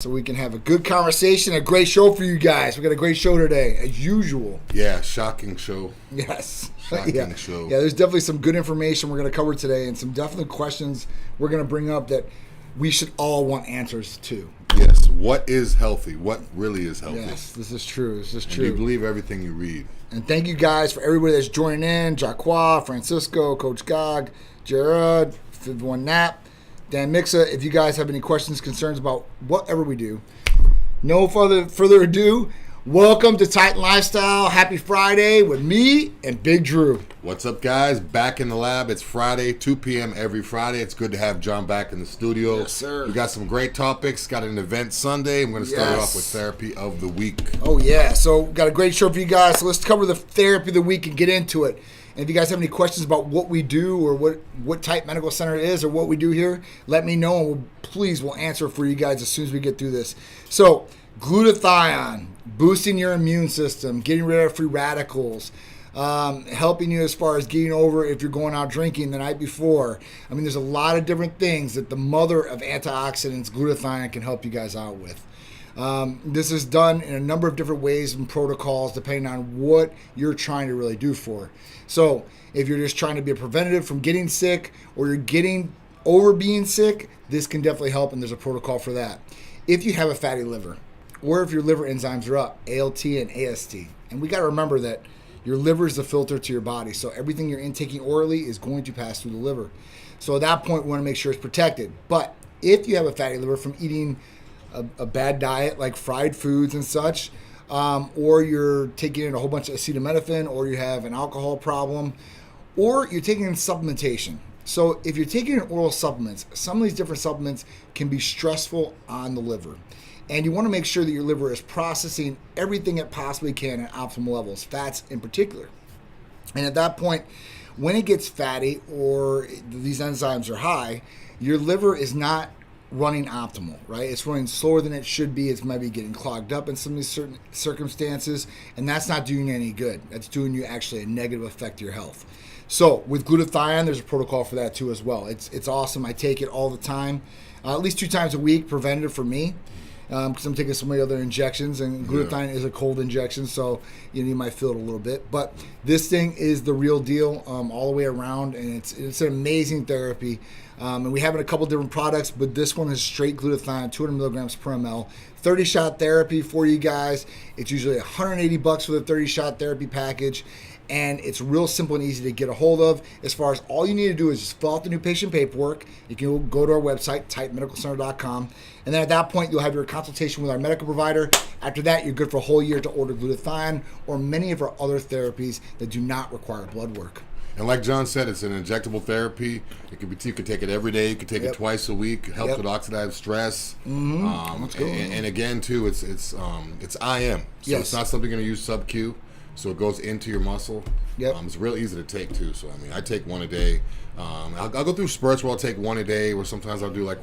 So we can have a good conversation, a great show for you guys. We got a great show today, as usual. Yeah, shocking show. Yes. Shocking show. Yeah, there's definitely some good information we're going to cover today and some definite questions we're going to bring up that we should all want answers to. Yes. What is healthy? What really is healthy? Yes, this is true. This is And true. you believe everything you read. And thank you guys for everybody that's joining in. Jacqua, Francisco, Coach Gog, Jared, Fivon Knapp, Dan Mixa. If you guys have any questions, concerns about whatever we do, no further ado, welcome to Titan Lifestyle. Happy Friday with me and Big Drew. What's up, guys? Back in the lab. It's Friday, 2 p.m. every Friday. It's good to have John back in the studio. Yes, sir. We got some great topics. Got an event Sunday. I'm going to start off with therapy of the week. Oh, yeah. So got a great show for you guys. So let's cover the therapy of the week and get into it. And if you guys have any questions about what we do or what Titan Medical Center is or what we do here, let me know and we'll answer for you guys as soon as we get through this. So glutathione, boosting your immune system, getting rid of free radicals, helping you as far as getting over if you're going out drinking the night before. I mean, there's a lot of different things that the mother of antioxidants, glutathione, can help you guys out with. This is done in a number of different ways and protocols depending on what you're trying to really do for. So if you're just trying to be a preventative from getting sick or you're getting over being sick, this can definitely help, and there's a protocol for that. If you have a fatty liver or if your liver enzymes are up, ALT and AST, and we got to remember that your liver is the filter to your body, so everything you're intaking orally is going to pass through the liver. So at that point, we want to make sure it's protected. But if you have a fatty liver from eating a bad diet like fried foods and such, or you're taking in a whole bunch of acetaminophen, or you have an alcohol problem, or you're taking in supplementation. So if you're taking in oral supplements, some of these different supplements can be stressful on the liver. And you want to make sure that your liver is processing everything it possibly can at optimal levels, fats in particular. And at that point, when it gets fatty or these enzymes are high, your liver is not running optimal, right? It's running slower than it should be. It's maybe getting clogged up in some of these certain circumstances, and that's not doing you any good. That's doing you actually a negative effect to your health. So with glutathione, there's a protocol for that too as well. It's awesome. I take it all the time, at least 2 times a week, preventative for me, because I'm taking so many other injections, and glutathione is a cold injection, so you might feel it a little bit. But this thing is the real deal all the way around, and it's an amazing therapy. And we have it in a couple different products, but this one is straight glutathione, 200 milligrams per ml, 30-shot therapy for you guys. It's usually $180 for the 30-shot therapy package, and it's real simple and easy to get a hold of. As far as all you need to do is just fill out the new patient paperwork. You can go to our website, titanmedicalcenter.com, and then at that point, you'll have your consultation with our medical provider. After that, you're good for a whole year to order glutathione or many of our other therapies that do not require blood work. And like John said, it's an injectable therapy. You can take it every day. You can take it twice a week. It helps with oxidative stress. And again, too, it's IM. So it's not something you're going to use sub-Q. So it goes into your muscle. It's real easy to take, too. So, I take one a day. I'll go through spurts where I'll take one a day, or sometimes I'll do like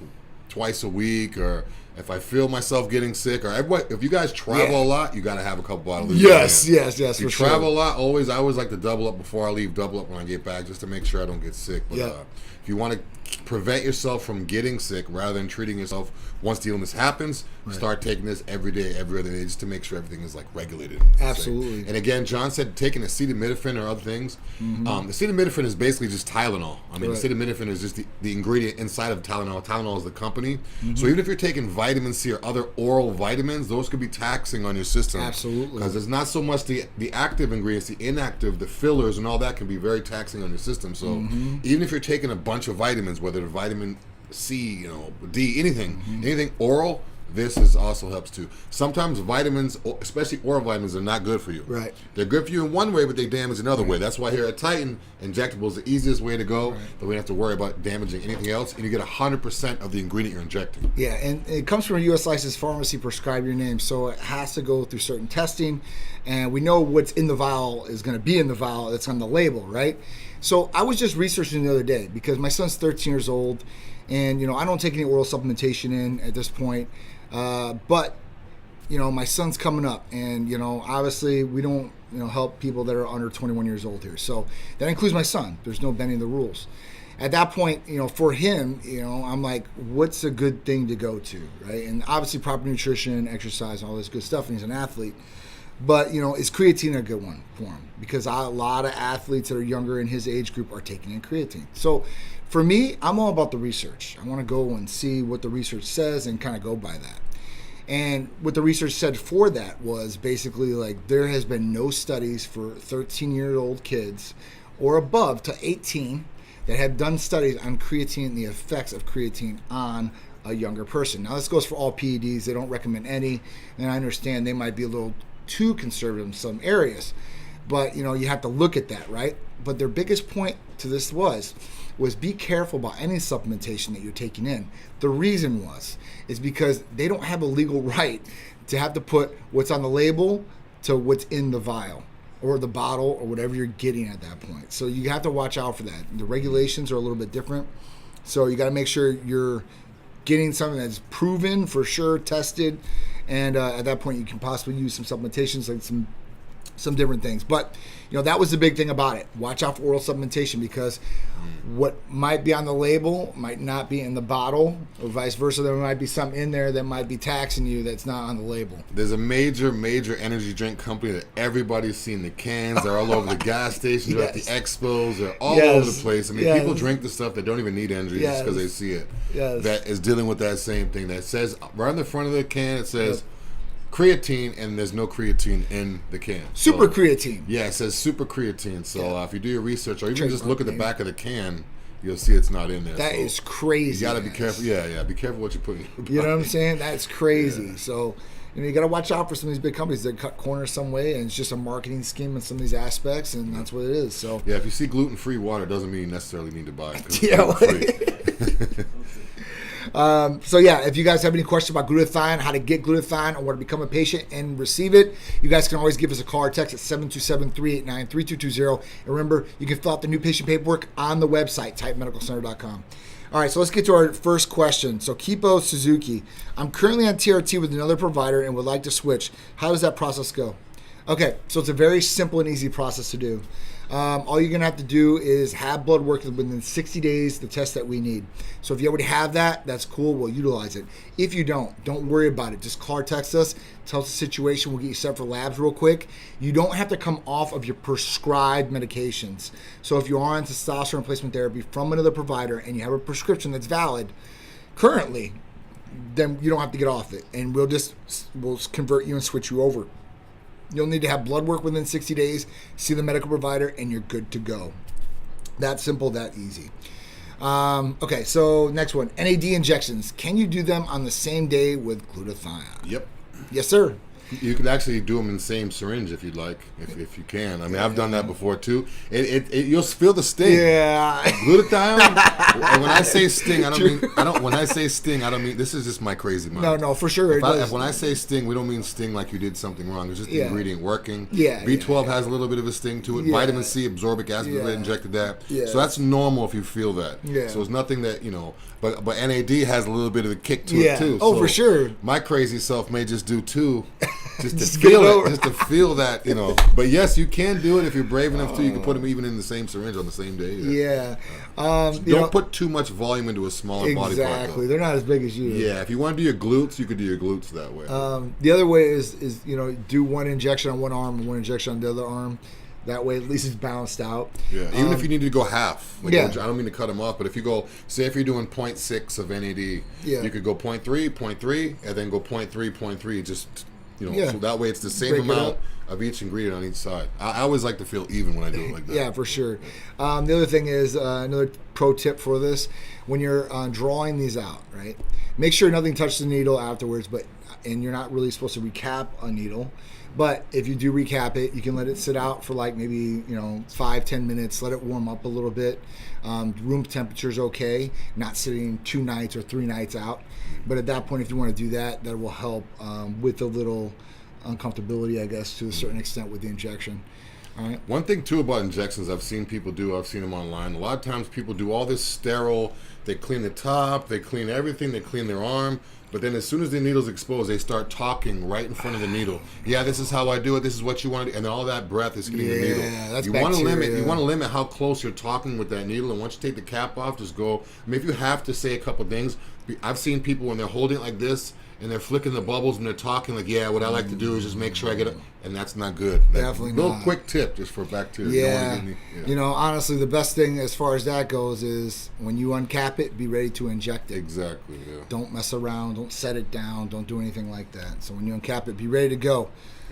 twice a week, or if I feel myself getting sick, or if you guys travel a lot, you got to have a couple bottles. Yes, if you travel a lot, I always like to double up before I leave, double up when I get back, just to make sure I don't get sick. But if you want to prevent yourself from getting sick rather than treating yourself once the illness happens, start taking this every day, every other day, just to make sure everything is like regulated. Absolutely. And again, John said taking acetaminophen or other things. Acetaminophen is basically just Tylenol. Acetaminophen is just the ingredient inside of Tylenol. Tylenol is the company. So even if you're taking vitamin C or other oral vitamins, those could be taxing on your system. Absolutely. Because it's not so much the active ingredients, the inactive, the fillers and all that can be very taxing on your system. So even if you're taking a bunch of vitamins, whether it's vitamin C, D, anything oral, this also helps too. Sometimes vitamins, especially oral vitamins, are not good for you. Right. They're good for you in one way, but they damage another way. That's why here at Titan, injectable is the easiest way to go. But we don't have to worry about damaging anything else, and you get 100% of the ingredient you're injecting. Yeah, and it comes from a U.S. licensed pharmacy, prescribe your name, so it has to go through certain testing, and we know what's in the vial is going to be in the vial. That's on the label, right? So I was just researching the other day because my son's 13 years old, and I don't take any oral supplementation in at this point. But my son's coming up, and obviously we don't help people that are under 21 years old here. So that includes my son. There's no bending the rules. at that point, for him, I'm like, what's a good thing to go to, right? And obviously proper nutrition, exercise, all this good stuff, and he's an athlete. But, is creatine a good one for him? Because a lot of athletes that are younger in his age group are taking in creatine. So for me, I'm all about the research. I want to go and see what the research says and kind of go by that. And what the research said for that was basically like there has been no studies for 13-year-old kids or above to 18 that have done studies on creatine and the effects of creatine on a younger person. Now, this goes for all PEDs. They don't recommend any, and I understand they might be a little too conservative in some areas, but you have to look at that, right? But their biggest point to this was be careful about any supplementation that you're taking in. The reason is because they don't have a legal right to have to put what's on the label to what's in the vial or the bottle or whatever you're getting at that point. So you have to watch out for that. The regulations are a little bit different, so you got to make sure you're getting something that's proven for sure, tested. And at that point, you can possibly use some supplementations, like some different things. But, that was the big thing about it. Watch out for oral supplementation because what might be on the label might not be in the bottle, or vice versa. There might be something in there that might be taxing you that's not on the label. There's a major energy drink company that everybody's seen the cans. They're all over the gas stations. They're at the expos. They're all over the place. I mean, people drink the stuff that don't even need energy just because they see it. That is dealing with that same thing. That says right on the front of the can, it says creatine, and there's no creatine in the can. Super creatine. Yeah, it says super creatine. So if you do your research, or even just look at the back of the can, you'll see it's not in there. That is crazy. You got to be careful. Yeah, be careful what you put in your body. You know what I'm saying? That's crazy. Yeah. So, you got to watch out for some of these big companies that cut corners some way, and it's just a marketing scheme in some of these aspects, and that's what it is. So yeah, if you see gluten-free water, doesn't mean you necessarily need to buy it. Yeah. So yeah, if you guys have any questions about glutathione, how to get glutathione, or want to become a patient and receive it, you guys can always give us a call or text at 727-389-3220. And remember, you can fill out the new patient paperwork on the website, titanmedicalcenter.com. All right, so let's get to our first question. So Kipo Suzuki, I'm currently on TRT with another provider and would like to switch. How does that process go? Okay, so it's a very simple and easy process to do. All you're going to have to do is have blood work within 60 days, the test that we need. So if you already have that, that's cool. We'll utilize it. If you don't worry about it. Just call or text us. Tell us the situation. We'll get you set for labs real quick. You don't have to come off of your prescribed medications. So if you are on testosterone replacement therapy from another provider and you have a prescription that's valid currently, then you don't have to get off it. And we'll convert you and switch you over. You'll need to have blood work within 60 days, see the medical provider, and you're good to go. That simple, that easy. Okay, so next one. NAD injections. Can you do them on the same day with glutathione? Yep. Yes, sir. You could actually do them in the same syringe if you'd like, if you can. I mean, I've done that before too. You'll feel the sting. Yeah. Glutathione. And when I say sting, When I say sting, I don't mean. This is just my crazy mind. No, for sure. When I say sting, we don't mean sting like you did something wrong. It's just the ingredient working. Yeah. B12 has a little bit of a sting to it. Yeah. Vitamin C, absorbic acid, they injected that. Yeah. So that's normal if you feel that. Yeah. So it's nothing that But NAD has a little bit of a kick to it too. Oh, so for sure. My crazy self may just do two. Just to feel it, just to feel that, But yes, you can do it if you're brave enough to. You can put them even in the same syringe on the same day. Yeah. Don't put too much volume into a smaller body part. Exactly. They're not as big as you. Yeah. If you want to do your glutes, you could do your glutes that way. The other way is do one injection on one arm and one injection on the other arm. That way, at least it's balanced out. Yeah, even if you need to go half. I don't mean to cut them off, but if you go, say if you're doing 0.6 of NAD, you could go 0.3, and then go 0.3, just, so that way it's the same amount of each ingredient on each side. I always like to feel even when I do it like that. Yeah, for sure. The other thing is, another pro tip for this, when you're drawing these out, right, make sure nothing touches the needle afterwards, and you're not really supposed to recap a needle. But if you do recap it, you can let it sit out for like maybe 5-10 minutes. Let it warm up a little bit. Room temperature is okay. Not sitting 2 nights or 3 nights out. But at that point, if you want to do that, that will help with a little uncomfortability, I guess, to a certain extent with the injection. All right. One thing too about injections, I've seen people do. I've seen them online. A lot of times, people do all this sterile. They clean the top. They clean everything. They clean their arm. But then as soon as the needle's exposed, they start talking right in front of the needle. Yeah, this is how I do it. This is what you want to do. And all that breath is hitting the needle. That's you want to limit how close you're talking with that needle. And once you take the cap off, just go. I mean, if you have to say a couple things, I've seen people when they're holding it like this and they're flicking the bubbles and they're talking like, yeah, what I like to do is just make sure I get it. And that's not good. Definitely not. Little quick tip just for bacteria. You know, honestly, the best thing as far as that goes is when you uncap it, be ready to inject it. Exactly, yeah. Don't mess around. Don't set it down. Don't do anything like that. So when you uncap it, be ready to go.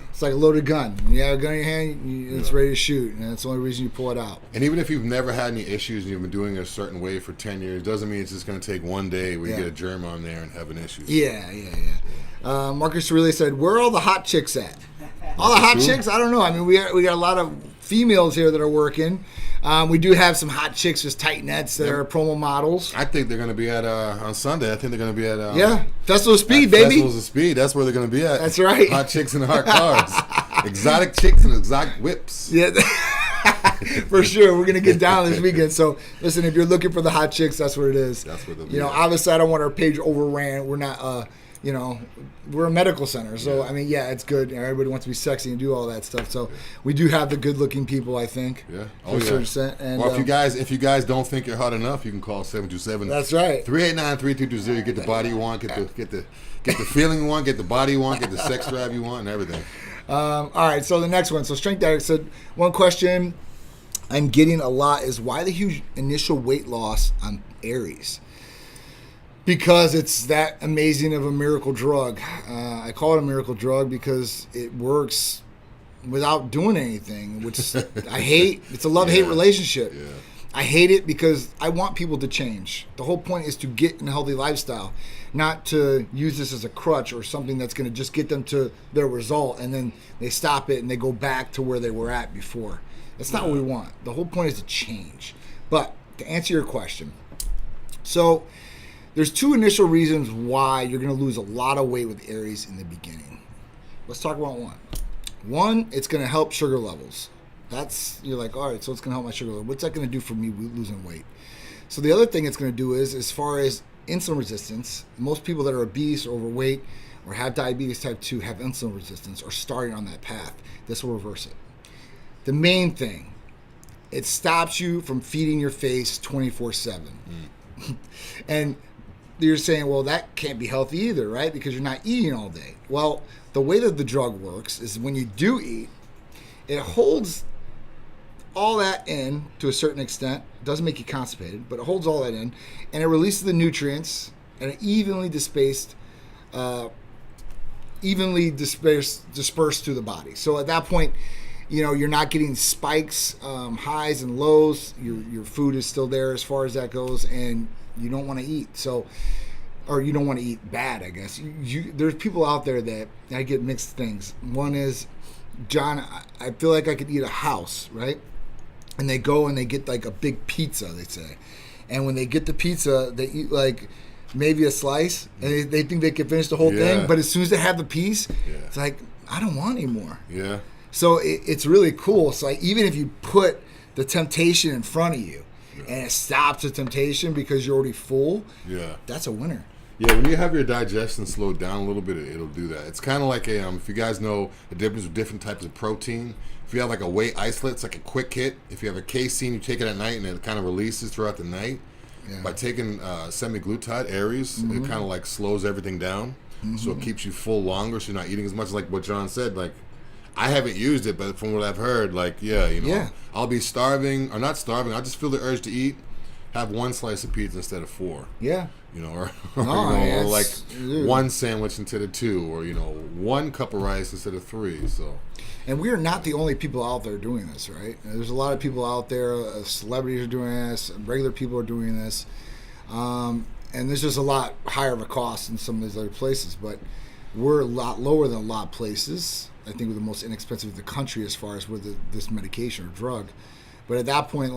It's like a loaded gun. When you have a gun in your hand, it's ready to shoot, and that's the only reason you pull it out. And even if you've never had any issues and you've been doing it a certain way for 10 years, doesn't mean it's just going to take one day where you get a germ on there and having issues. Yeah. Marcus really said, where are all the hot chicks at? All the hot chicks? I don't know. I mean, we got a lot of females here that are working. We do have some hot chicks with tightinettes that are promo models. I think they're going to be at, on Sunday, I think they're going to be at... Festival of Speed, baby. Festivals of Speed, that's where they're going to be at. That's right. Hot chicks and hot cars. Exotic chicks and exotic whips. Yeah, for sure. We're going to get down this weekend. So, listen, if you're looking for the hot chicks, that's what it is. That's what they'll be. You know, obviously, I don't want our page overran. We're not... we're a medical center, so I mean, it's good. Everybody wants to be sexy and do all that stuff. So we do have the good-looking people, I think. Yeah. Oh yeah. And, or if you guys don't think you're hot enough, you can call 727. That's right. 389-3220. You get the body you want, get the feeling you want, get the body you want, get the sex drive you want, and everything. All right. So the next one. So Strength Addict said, one question I'm getting a lot is why the huge initial weight loss on Aries. Because it's that amazing of a miracle drug. I call it a miracle drug because it works without doing anything, which I hate. It's a love-hate relationship. Yeah. I hate it because I want people to change. The whole point is to get in a healthy lifestyle, not to use this as a crutch or something that's going to just get them to their result and then they stop it and they go back to where they were at before. That's not what we want. The whole point is to change. But to answer your question, so... there's two initial reasons why you're going to lose a lot of weight with Aries in the beginning. Let's talk about one. One, it's going to help sugar levels. You're like, all right, so it's going to help my sugar level. What's that going to do for me losing weight? So the other thing it's going to do is, as far as insulin resistance, most people that are obese or overweight or have diabetes type 2 have insulin resistance or starting on that path. This will reverse it. The main thing, it stops you from feeding your face 24/7. And you're saying, well, that can't be healthy either, right? Because you're not eating all day. Well, the way that the drug works is when you do eat, it holds all that in to a certain extent. It doesn't make you constipated, but it holds all that in, and it releases the nutrients and it evenly dispersed through the body. So at that point, you're not getting spikes, highs and lows. Your food is still there as far as that goes, and you don't want to eat. Or you don't want to eat bad, I guess. There's people out there that I get mixed things. One is, John, I feel like I could eat a house, right? And they go and they get like a big pizza, they say. And when they get the pizza, they eat like maybe a slice, and they think they can finish the whole thing. But as soon as they have the piece, it's like, I don't want any more. Yeah. So it's really cool. So even if you put the temptation in front of you, and it stops the temptation because you're already full, that's a winner. Yeah, when you have your digestion slowed down a little bit, it'll do that. It's kind of like if you guys know the difference with different types of protein. If you have like a whey isolate, it's like a quick hit. If you have a casein, you take it at night and it kind of releases throughout the night. Yeah. By taking semaglutide, Aries, it kind of like slows everything down. So it keeps you full longer, so you're not eating as much. Like what John said, like, I haven't used it, but from what I've heard, like, I'll be starving, or not starving, I'll just feel the urge to eat, have one slice of pizza instead of 4. Yeah. Or like one sandwich instead of 2, or, one cup of rice instead of 3, so. And we're not the only people out there doing this, right? There's a lot of people out there, celebrities are doing this, regular people are doing this, and there's just a lot higher of a cost in some of these other places, but we're a lot lower than a lot of places. I think we're the most inexpensive in the country as far as with this medication or drug. But at that point,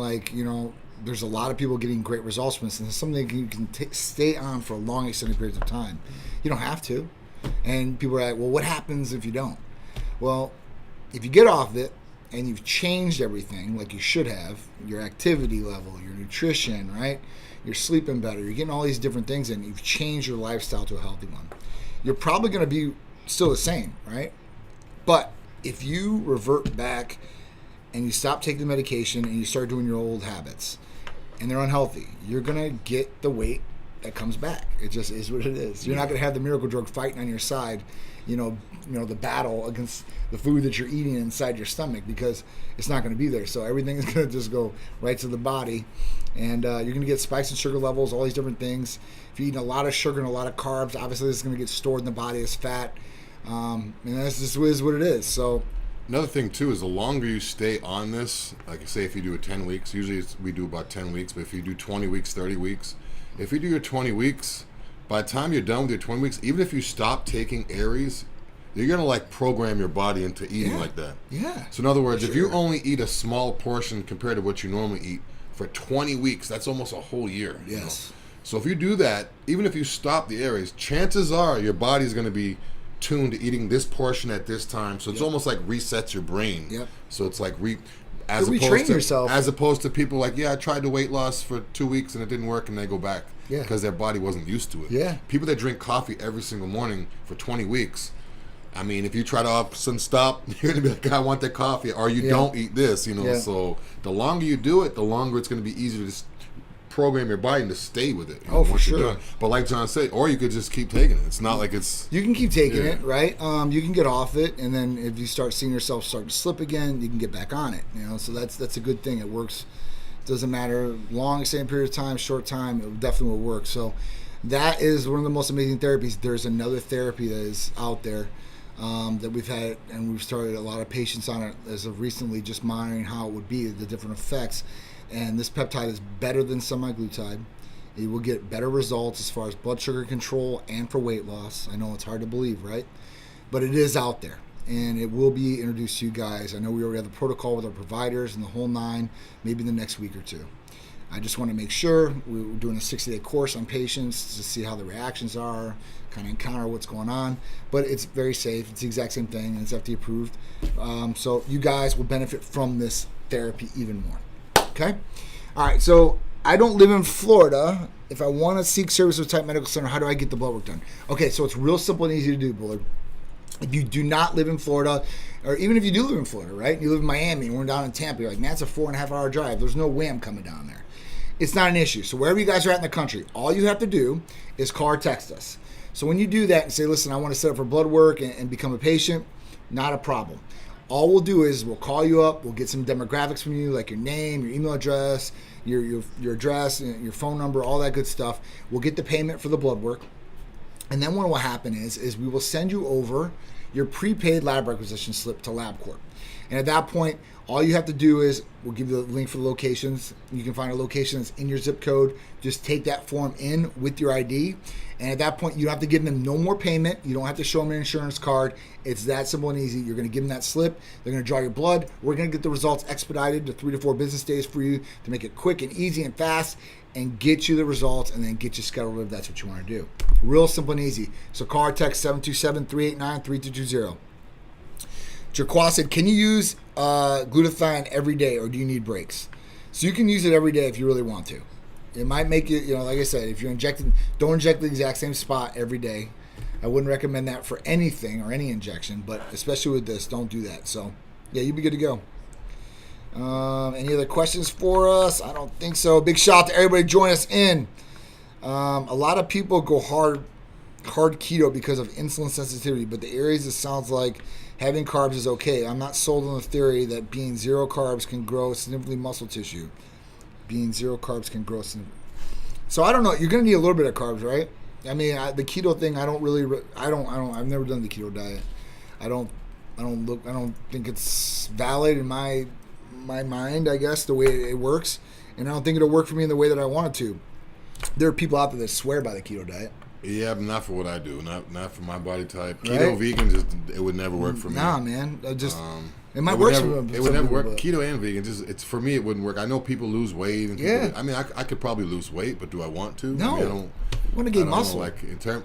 there's a lot of people getting great results from this, and it's something you can stay on for a long, extended periods of time. You don't have to. And people are like, well, what happens if you don't? Well, if you get off it and you've changed everything like you should have, your activity level, your nutrition, right? you're sleeping better, you're getting all these different things, and you've changed your lifestyle to a healthy one. You're probably going to be still the same, right? But if you revert back and you stop taking the medication and you start doing your old habits and they're unhealthy, you're going to get the weight that comes back. It just is what it is. You're not going to have the miracle drug fighting on your side, the battle against the food that you're eating inside your stomach, because it's not going to be there. So everything is going to just go right to the body, and you're going to get spikes in sugar levels, all these different things. If you're eating a lot of sugar and a lot of carbs, obviously this is going to get stored in the body as fat, and that's just is what it is. So another thing too is the longer you stay on this, like I say, if you do it 10 weeks, usually we do about 10 weeks, but if you do 20 weeks, 30 weeks, if you do your 20 weeks, by the time you're done with your 20 weeks, even if you stop taking Aries, you're going to like program your body into eating like that. Yeah. So in other words, if you only eat a small portion compared to what you normally eat for 20 weeks, that's almost a whole year. Yes. So if you do that, even if you stop the Aries, chances are your body's going to be tuned to eating this portion at this time. So it's almost like resets your brain. Yep. So it's like as opposed to people like, I tried to weight loss for 2 weeks and it didn't work, and they go back because their body wasn't used to it. Yeah. People that drink coffee every single morning for 20 weeks, I mean, if you try to all of a sudden stop, you're going to be like, I want that coffee, or you don't eat this, So the longer you do it, the longer it's going to be easier to program your body to stay with it. For sure. But like John said, or you could just keep taking it. It's not like it's... You can keep taking it, right? You can get off it, and then if you start seeing yourself start to slip again, you can get back on it. So that's a good thing. It works. Doesn't matter, long, same period of time, short time, it definitely will work. So that is one of the most amazing therapies. There's another therapy that is out there that we've had, and we've started a lot of patients on it as of recently, just monitoring how it would be, the different effects. And this peptide is better than semaglutide. You will get better results as far as blood sugar control and for weight loss. I know it's hard to believe, right? But it is out there, and it will be introduced to you guys. I know we already have the protocol with our providers and the whole nine, maybe in the next week or two. I just want to make sure we're doing a 60-day course on patients to see how the reactions are, kind of encounter what's going on. But it's very safe. It's the exact same thing, and it's FDA approved. So you guys will benefit from this therapy even more. Okay? All right, so I don't live in Florida. If I want to seek service with Titan Medical Center, how do I get the blood work done? Okay, so it's real simple and easy to do, Bullard. If you do not live in Florida, or even if you do live in Florida, right? You live in Miami, and we're down in Tampa, you're like, man, it's a 4.5 hour drive. There's no way I'm coming down there. It's not an issue. So wherever you guys are at in the country, all you have to do is call or text us. So when you do that and say, listen, I want to set up for blood work and become a patient, not a problem. All we'll do is we'll call you up, we'll get some demographics from you, like your name, your email address, your address, your phone number, all that good stuff. We'll get the payment for the blood work. And then what will happen is we will send you over your prepaid lab requisition slip to LabCorp. And at that point, all you have to do is we'll give you the link for the locations. You can find a location that's in your zip code. Just take that form in with your ID. And at that point, you don't have to give them no more payment. You don't have to show them an insurance card. It's that simple and easy. You're going to give them that slip. They're going to draw your blood. We're going to get the results expedited to 3 to 4 business days for you to make it quick and easy and fast and get you the results and then get you scheduled if that's what you want to do. Real simple and easy. So call or text 727-389-3220. Jerquas said, can you use glutathione every day or do you need breaks? So you can use it every day if you really want to. It might make it, like I said, if you're injecting, don't inject the exact same spot every day. I wouldn't recommend that for anything or any injection, but especially with this, don't do that. So, yeah, you'll be good to go. Any other questions for us? I don't think so. Big shout out to everybody joining us in. A lot of people go hard keto because of insulin sensitivity, but the areas it sounds like having carbs is okay. I'm not sold on the theory that being zero carbs can grow significantly muscle tissue. Being zero carbs can grow significantly. So I don't know. You're going to need a little bit of carbs, right? I mean, the keto thing, I've never done the keto diet. I don't think it's valid in my mind, I guess, the way it works. And I don't think it'll work for me in the way that I want it to. There are people out there that swear by the keto diet. Yeah, but not for what I do. Not for my body type. Keto, right? Vegan, it would never work for me. Nah, man. It might work for some It would never work. But Keto and vegan, it's for me. It wouldn't work. I know people lose weight. And yeah. I mean, I could probably lose weight, but do I want to? No. I don't want to gain muscle. Like in term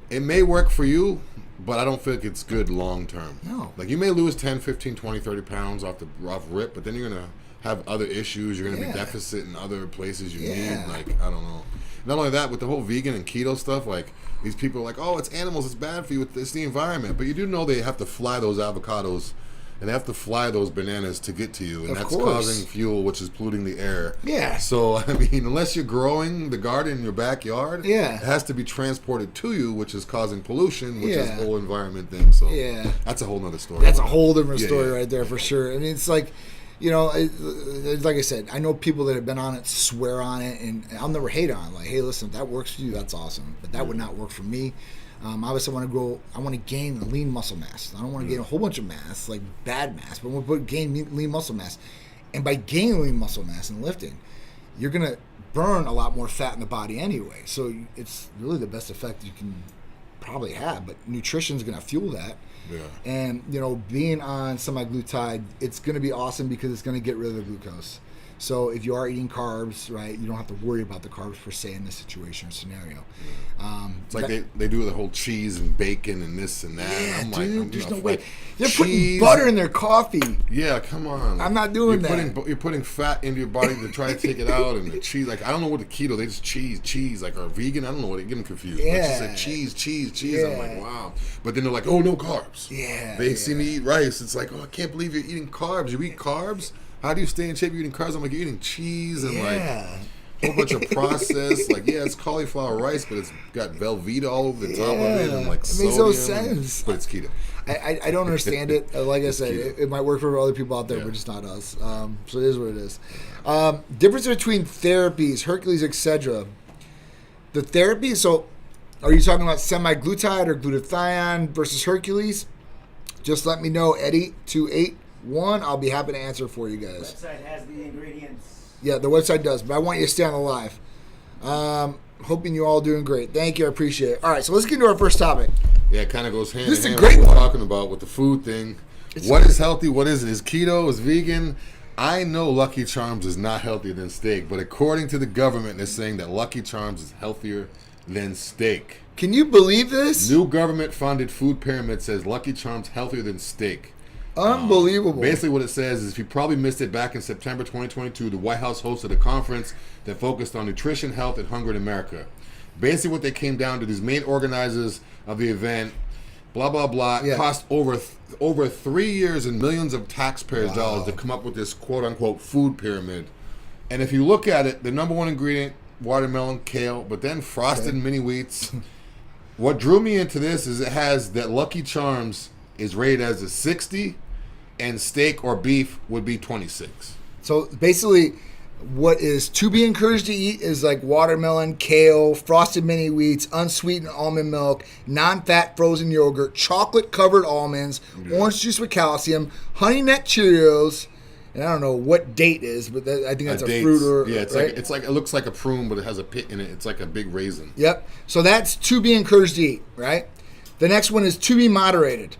it may work for you, but I don't think it's good long term. No. Like you may lose 10, 15, 20, 30 pounds off rip, but then you're gonna have other issues. You're going to be deficit in other places you need. Like, I don't know. Not only that, with the whole vegan and keto stuff, like, these people are like, oh, it's animals, it's bad for you, it's the environment. But you do know they have to fly those avocados and they have to fly those bananas to get to you. And that's causing fuel, which is polluting the air. Yeah. So, I mean, unless you're growing the garden in your backyard, it has to be transported to you, which is causing pollution, which is a whole environment thing. So, that's a whole nother story. That's a whole different story right there for sure. I mean, it's like, you know, like I said, I know people that have been on it, swear on it, and I'll never hate on it. Like, hey, listen, if that works for you, that's awesome. But that would not work for me. Obviously, I want to gain lean muscle mass. I don't want to gain a whole bunch of mass, like bad mass, but I want to gain lean muscle mass. And by gaining lean muscle mass and lifting, you're going to burn a lot more fat in the body anyway. So it's really the best effect you can probably have. But nutrition is going to fuel that. Yeah. And, you know, being on semaglutide, it's going to be awesome because it's going to get rid of the glucose. So if you are eating carbs, right, you don't have to worry about the carbs per se in this situation or scenario. It's like they do the whole cheese and bacon and this and that. Yeah, and I'm dude, like, there's no way. They're putting butter in their coffee. Yeah, come on. I'm not doing that. You're putting fat into your body to try to take it out, and the cheese. Like, I don't know what the keto. They just cheese. Like, or vegan. I don't know what. They get them confused. Yeah. But just like cheese. Yeah. I'm like, wow. But then they're like, oh, no carbs. Yeah. They see me eat rice. It's like, oh, I can't believe you're eating carbs. You eat carbs? How do you stay in shape? You're eating carbs. I'm like, you're eating cheese and like a whole bunch of processed. Like, it's cauliflower rice, but it's got Velveeta all over the top of it, and like sodium. It makes no sense. But it's keto. I don't understand it. Like I said, it might work for other people out there, but just not us. So it is what it is. Difference between therapies, Hercules, etc. The therapy. So, are you talking about semaglutide or glutathione versus Hercules? Just let me know, Eddie 281. I'll be happy to answer for you guys. The website has the ingredients. Yeah, the website does, but I want you to stay on the live. Hoping you all doing great. Thank you. I appreciate it. All right, so let's get into our first topic. Yeah, it kind of goes hand in hand with what we're talking about with the food thing. What is healthy? What isn't? Is keto? Is vegan? I know Lucky Charms is not healthier than steak, but according to the government, they're saying that Lucky Charms is healthier than steak. Can you believe this? New government-funded food pyramid says Lucky Charms healthier than steak. Unbelievable. Basically what it says is, if you probably missed it, back in September 2022, the White House hosted a conference that focused on nutrition, health, and hunger in America. Basically what they came down to, these main organizers of the event, blah, blah, blah, cost over 3 years and millions of taxpayers' dollars to come up with this quote-unquote food pyramid. And if you look at it, the number one ingredient, watermelon, kale, but then frosted mini wheats. What drew me into this is it has that Lucky Charms is rated as a 60, and steak or beef would be 26. So basically, what is to be encouraged to eat is like watermelon, kale, frosted mini wheats, unsweetened almond milk, non-fat frozen yogurt, chocolate-covered almonds, orange juice with calcium, Honey Nut Cheerios, and I don't know what date is, but I think that's a fruit or it's right? like it looks like a prune, but it has a pit in it. It's like a big raisin. Yep. So that's to be encouraged to eat, right? The next one is to be moderated.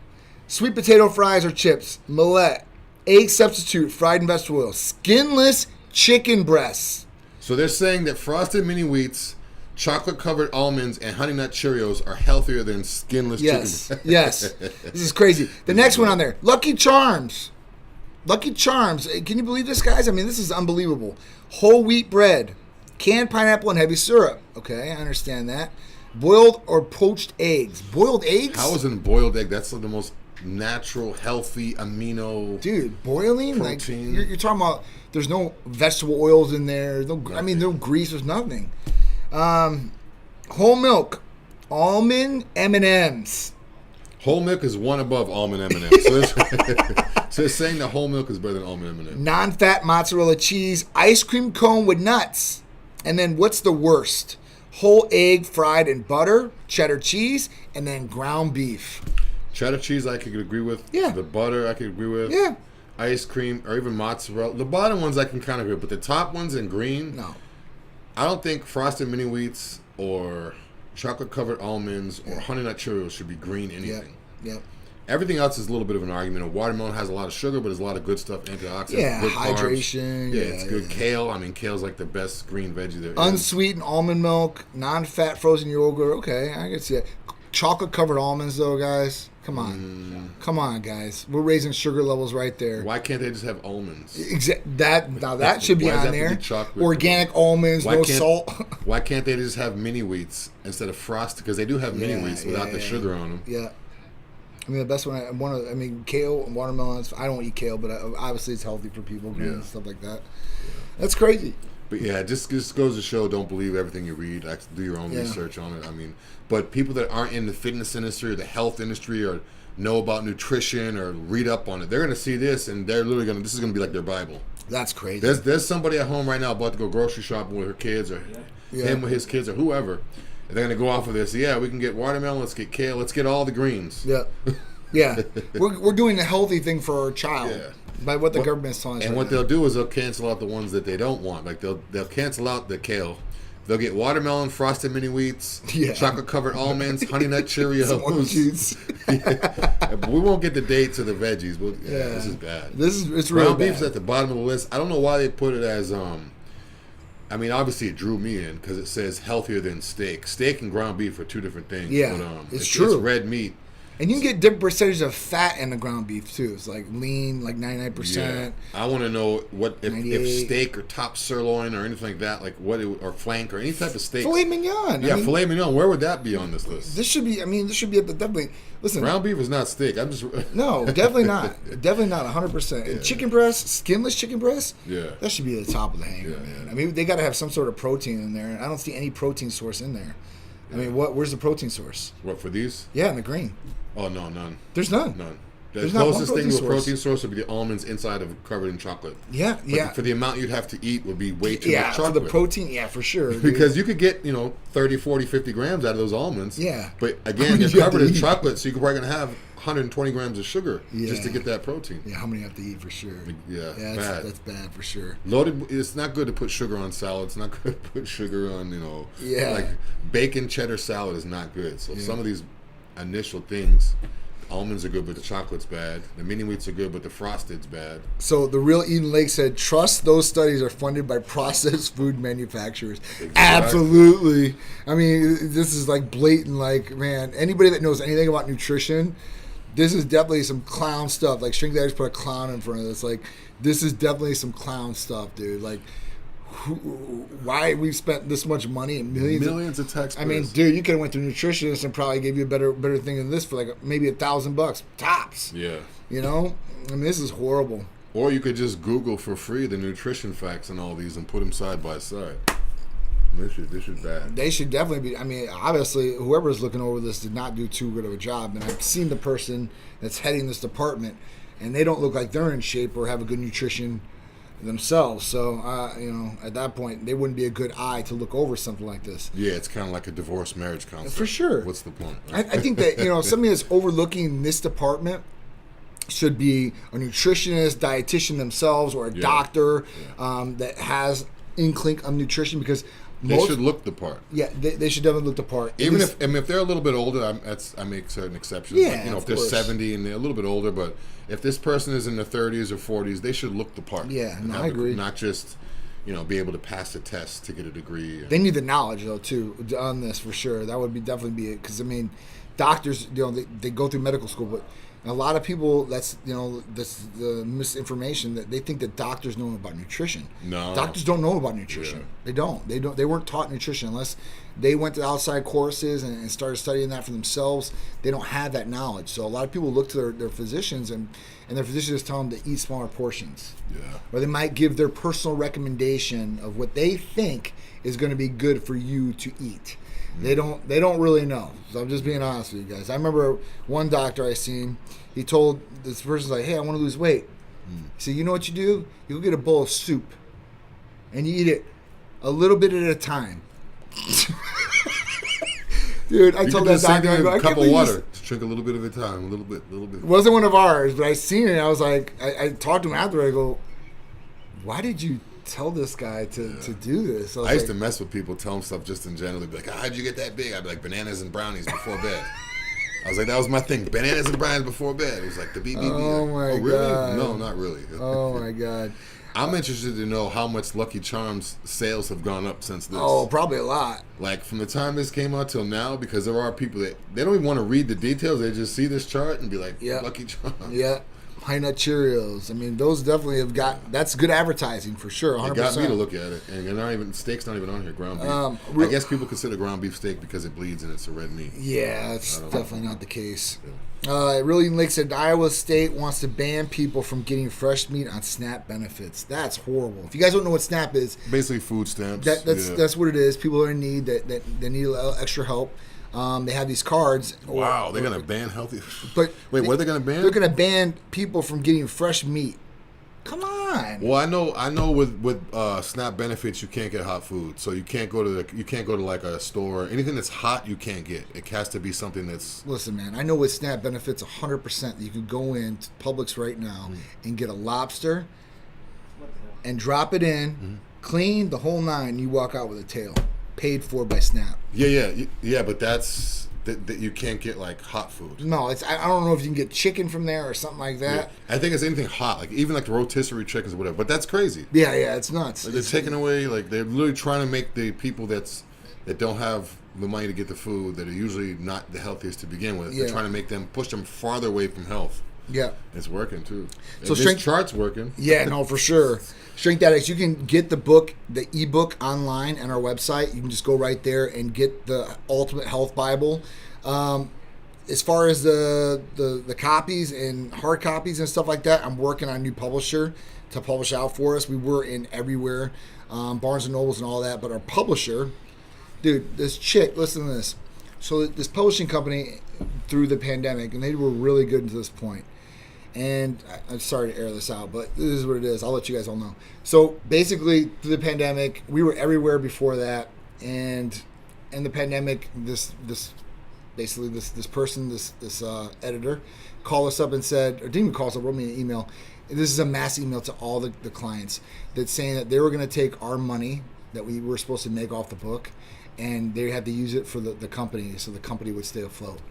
Sweet potato fries or chips, millet, egg substitute, fried in vegetable oil, skinless chicken breasts. So they're saying that frosted mini wheats, chocolate-covered almonds, and Honey Nut Cheerios are healthier than skinless chicken. Yes. This is crazy. The next one on there, Lucky Charms. Lucky Charms. Can you believe this, guys? I mean, this is unbelievable. Whole wheat bread, canned pineapple, and heavy syrup. Okay, I understand that. Boiled or poached eggs. Boiled eggs? How is it a boiled egg? That's the most natural, healthy amino. Dude, boiling? Protein. Like you're talking about. There's no vegetable oils in there. No grease. There's nothing. Whole milk, almond M&Ms. Whole milk is one above almond M&Ms. So it's saying that whole milk is better than almond M&Ms. Non-fat mozzarella cheese, ice cream cone with nuts, and then what's the worst? Whole egg fried in butter, cheddar cheese, and then ground beef. Cheddar cheese I could agree with. Yeah. The butter I could agree with. Yeah. Ice cream or even mozzarella. The bottom ones I can kind of agree with, but the top ones in green. No. I don't think frosted mini wheats or chocolate-covered almonds or Honey Nut Cheerios should be green anything. Yep. Everything else is a little bit of an argument. A watermelon has a lot of sugar, but there's a lot of good stuff, antioxidants, good hydration. Carbs. Yeah, it's good. Kale, I mean, kale's like the best green veggie there is. Unsweetened almond milk, non-fat frozen yogurt. Okay, I can see it. chocolate covered almonds, though, guys. Come on, guys. We're raising sugar levels right there. Why can't they just have almonds? That should be on there. Organic almonds, no salt. Why can't they just have mini wheats instead of frosted? Because they do have mini wheats without the sugar on them. Yeah. I mean, the best one. Kale and watermelons. I don't eat kale, but obviously it's healthy for people and stuff like that. Yeah. That's crazy. But yeah, it just goes to show, don't believe everything you read. Do your own research on it. I mean, but people that aren't in the fitness industry or the health industry or know about nutrition or read up on it, they're going to see this and they're literally this is going to be like their Bible. That's crazy. There's somebody at home right now about to go grocery shopping with her kids or him with his kids or whoever. And they're going to go off of this. Yeah, we can get watermelon, let's get kale, let's get all the greens. Yeah. Yeah. We're doing the healthy thing for our child. Yeah. By what the government's telling us. And what they'll do is they'll cancel out the ones that they don't want. Like they'll cancel out the kale. They'll get watermelon, frosted mini wheats, chocolate covered almonds, honey nut Cheerios. But we won't get the dates of the veggies. This is bad. It's real bad. Ground beef's at the bottom of the list. I don't know why they put it as I mean, obviously it drew me in because it says healthier than steak. Steak and ground beef are two different things. Yeah, but, it's true. It's red meat. And you can get different percentages of fat in the ground beef too. It's like lean, like 99%. Yeah. I want to know what if steak or top sirloin or anything like that, like or flank or any type of steak. Filet mignon. Yeah, filet mignon. Where would that be on this list? This should be. I mean, this should be at the definitely. Listen, ground beef is not steak. I'm just no, definitely not. Definitely not 100%. And chicken breast, skinless chicken breast. Yeah, that should be at the top of the hanger, man. I mean, they got to have some sort of protein in there. I don't see any protein source in there. I mean, where's the protein source? What, for these? Yeah, in the green. Oh, no, none. There's none. None. The closest thing to a protein source would be the almonds inside of covered in chocolate. Yeah, but for the amount you'd have to eat would be way too much chocolate. Yeah, for the protein, for sure. Because you could get, 30, 40, 50 grams out of those almonds. Yeah. But again, they're covered in chocolate, so you're probably going to have 120 grams of sugar just to get that protein. Yeah, how many you have to eat for sure. Yeah, that's bad for sure. Loaded. It's not good to put sugar on salad. It's not good to put sugar on, like bacon cheddar salad is not good. So some of these initial things, almonds are good, but the chocolate's bad. The mini wheats are good, but the frosted's bad. So the real Eden Lake said, trust those studies are funded by processed food manufacturers. Exactly. Absolutely. I mean, this is like blatant, like, man, anybody that knows anything about nutrition, this is definitely some clown stuff. Like, Shrink Daddy's put a clown in front of this. Like, this is definitely some clown stuff, dude. Like, why we've spent this much money and millions of taxpayers. I mean, dude, you could have went to a nutritionist and probably gave you a better thing than this for like maybe $1,000 tops. Yeah. I mean, this is horrible. Or you could just Google for free the nutrition facts and all these and put them side by side. This should bad. They should definitely be. I mean, obviously, whoever's looking over this did not do too good of a job. And I've seen the person that's heading this department, and they don't look like they're in shape or have a good nutrition themselves. So, at that point, they wouldn't be a good eye to look over something like this. Yeah, it's kind of like a divorce marriage concept. For sure. What's the point? I think that, somebody that's overlooking this department should be a nutritionist, dietitian themselves, or a doctor that has inkling of nutrition, because they should look the part. Yeah, they should definitely look the part. Even if they're a little bit older, I make certain exceptions. Yeah, like, if they're 70 and they're a little bit older, but if this person is in their 30s or 40s, they should look the part. Yeah, I agree. Not just, be able to pass a test to get a degree. They need the knowledge, though, too, on this, for sure. That would definitely be it. Because, I mean, doctors, they go through medical school, but a lot of people, that's the misinformation, that they think that doctors know about nutrition. No. Doctors don't know about nutrition. Yeah. They don't. They weren't taught nutrition unless they went to outside courses and started studying that for themselves. They don't have that knowledge. So a lot of people look to their physicians, and their physicians tell them to eat smaller portions. Yeah. Or they might give their personal recommendation of what they think is going to be good for you to eat. They don't really know. So I'm just being honest with you guys. I remember one doctor I seen, he told this person, like, hey, I want to lose weight. He said, you know what you do? You go get a bowl of soup and you eat it a little bit at a time. Dude, I told that doctor, I go, a cup of water. Just drink a little bit at a time, a little bit. It wasn't one of ours, but I seen it. I was like, I talked to him after. I go, why did you tell this guy to do this? I used to mess with people, tell them stuff just in general. They'd be like, how'd you get that big? I'd be like, bananas and brownies before bed. I was like, that was my thing. Bananas and brownies before bed. It was like the BBB. Oh, my really? God. No, not really. Oh, my God. I'm interested to know how much Lucky Charms sales have gone up since this. Oh, probably a lot. Like from the time this came out till now, because there are people that they don't even want to read the details. They just see this chart and be like, Lucky Charms. Yeah. High Nut Cheerios. I mean, those definitely have got. That's good advertising for sure. 100%. It got me to look at it, and not even steak's not even on here. Ground beef. I guess people consider ground beef steak because it bleeds and it's a red meat. Yeah, that's definitely not the case. Really Lake said Iowa State wants to ban people from getting fresh meat on SNAP benefits. That's horrible. If you guys don't know what SNAP is, basically food stamps. That's what it is. People are in need that need a little extra help. They have these cards. Wow, they're gonna ban healthy. But wait, what are they gonna ban? They're gonna ban people from getting fresh meat. Come on. Well, I know with SNAP benefits you can't get hot food, so you can't go to like a store. Anything that's hot you can't get. It has to be something that's. Listen, man, I know with SNAP benefits 100% you can go in to Publix right now and get a lobster and drop it in, clean the whole nine. You walk out with a tail, paid for by SNAP. Yeah, but that's. That you can't get like hot food. No, I don't know if you can get chicken from there or something like that. Yeah. I think it's anything hot, like even like the rotisserie chickens or whatever. But that's crazy. Yeah, it's nuts. Like they're taking away, like they're literally trying to make the people that don't have the money to get the food, that are usually not the healthiest to begin with. Yeah. They're trying to make them push them farther away from health. Yeah, it's working too. So this chart's working. Yeah, no, for sure. Shrink that X. You can get the book, the ebook online on our website. You can just go right there and get the Ultimate Health Bible. As far as the copies and hard copies and stuff like that, I'm working on a new publisher to publish out for us. We were in everywhere, Barnes and Nobles and all that, but our publisher, dude, this chick, listen to this. So this publishing company through the pandemic, and they were really good to this point. And I'm sorry to air this out, but this is what it is. I'll let you guys all know. So basically, through the pandemic, we were everywhere before that, and in the pandemic, this person, this editor, called us up and said, or didn't even call us up, wrote me an email. This is a mass email to all the clients that's saying that they were going to take our money that we were supposed to make off the book, and they had to use it for the company, so the company would stay afloat.